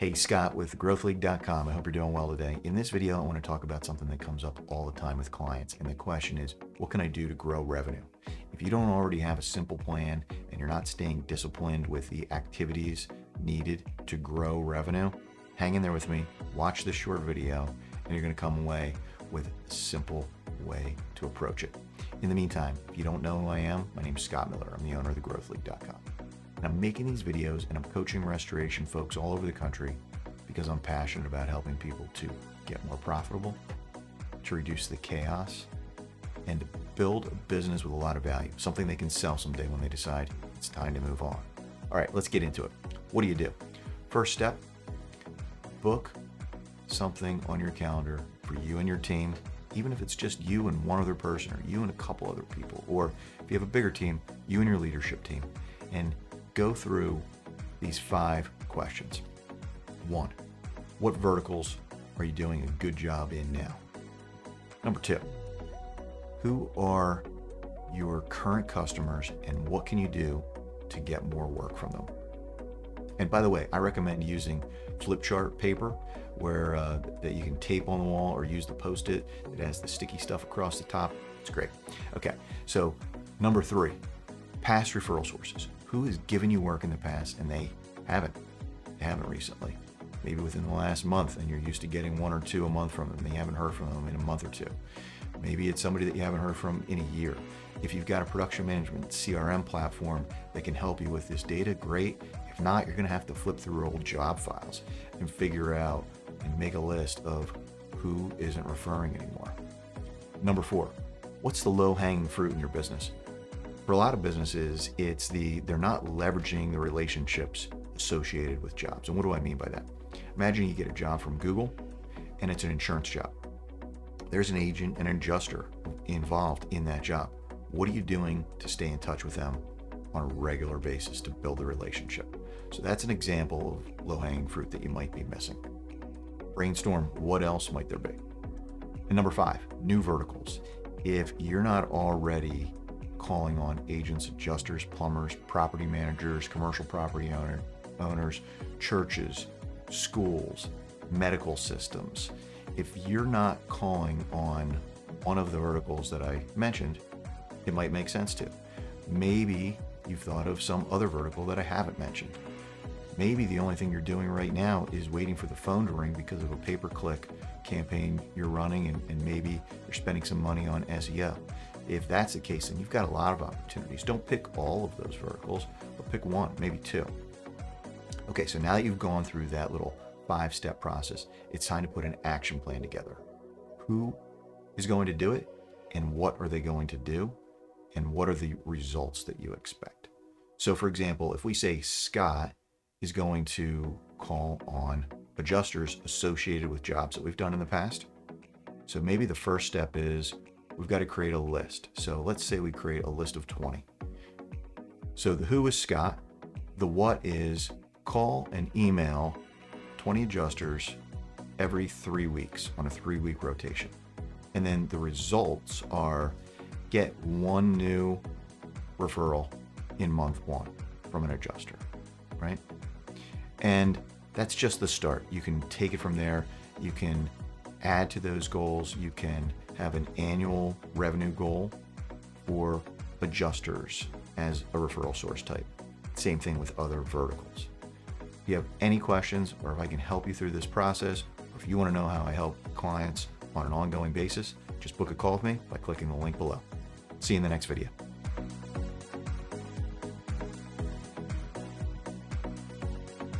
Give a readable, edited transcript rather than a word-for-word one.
Hey, Scott with growthleague.com. I hope you're doing well today. In this video, I want to talk about something that comes up all the time with clients. And the question is, what can I do to grow revenue? If you don't already have a simple plan and you're not staying disciplined with the activities needed to grow revenue, hang in there with me, watch this short video, and you're going to come away with a simple way to approach it. In the meantime, if you don't know who I am, my name is Scott Miller. I'm the owner of the growthleague.com. And I'm making these videos and I'm coaching restoration folks all over the country because I'm passionate about helping people to get more profitable, to reduce the chaos, and to build a business with a lot of value, something they can sell someday when they decide it's time to move on. All right, let's get into it. What do? First step, book something on your calendar for you and your team, even if it's just you and one other person or you and a couple other people, or if you have a bigger team, you and your leadership team, and go through these 5 questions. 1, what verticals are you doing a good job in now? Number 2, who are your current customers and what can you do to get more work from them? And by the way, I recommend using flip chart paper where that you can tape on the wall or use the Post-it that has the sticky stuff across the top. It's great. Okay, so number 3, past referral sources. Who has given you work in the past and they haven't recently, maybe within the last month, and you're used to getting 1 or 2 a month from them and you haven't heard from them in a month or 2. Maybe it's somebody that you haven't heard from in a year. If you've got a production management CRM platform that can help you with this data, great. If not, you're gonna have to flip through old job files and figure out and make a list of who isn't referring anymore. Number 4, what's the low-hanging fruit in your business? For a lot of businesses, they're not leveraging the relationships associated with jobs. And what do I mean by that? Imagine you get a job from Google and it's an insurance job. There's an agent and an adjuster involved in that job. What are you doing to stay in touch with them on a regular basis to build a relationship? So that's an example of low-hanging fruit that you might be missing. Brainstorm, what else might there be? And number 5, new verticals. If you're not already calling on agents, adjusters, plumbers, property managers, commercial property owners, churches, schools, medical systems, if you're not calling on one of the verticals that I mentioned, it might make sense to. Maybe you've thought of some other vertical that I haven't mentioned. Maybe the only thing you're doing right now is waiting for the phone to ring because of a pay-per-click campaign you're running, and maybe you're spending some money on SEO. If that's the case, then you've got a lot of opportunities. Don't pick all of those verticals, but pick 1, maybe 2. Okay, so now that you've gone through that little 5-step process, it's time to put an action plan together. Who is going to do it, and what are they going to do, and what are the results that you expect? So for example, if we say Scott is going to call on adjusters associated with jobs that we've done in the past. So maybe the first step is we've got to create a list. So let's say we create a list of 20. So the who is Scott, the what is call and email 20 adjusters every 3 weeks on a 3-week rotation. And then the results are get 1 new referral in month 1 from an adjuster, right? And that's just the start. You can take it from there. You can add to those goals. You can have an annual revenue goal for adjusters as a referral source type. Same thing with other verticals. If you have any questions, or if I can help you through this process, or if you want to know how I help clients on an ongoing basis, just book a call with me by clicking the link below. See you in the next video.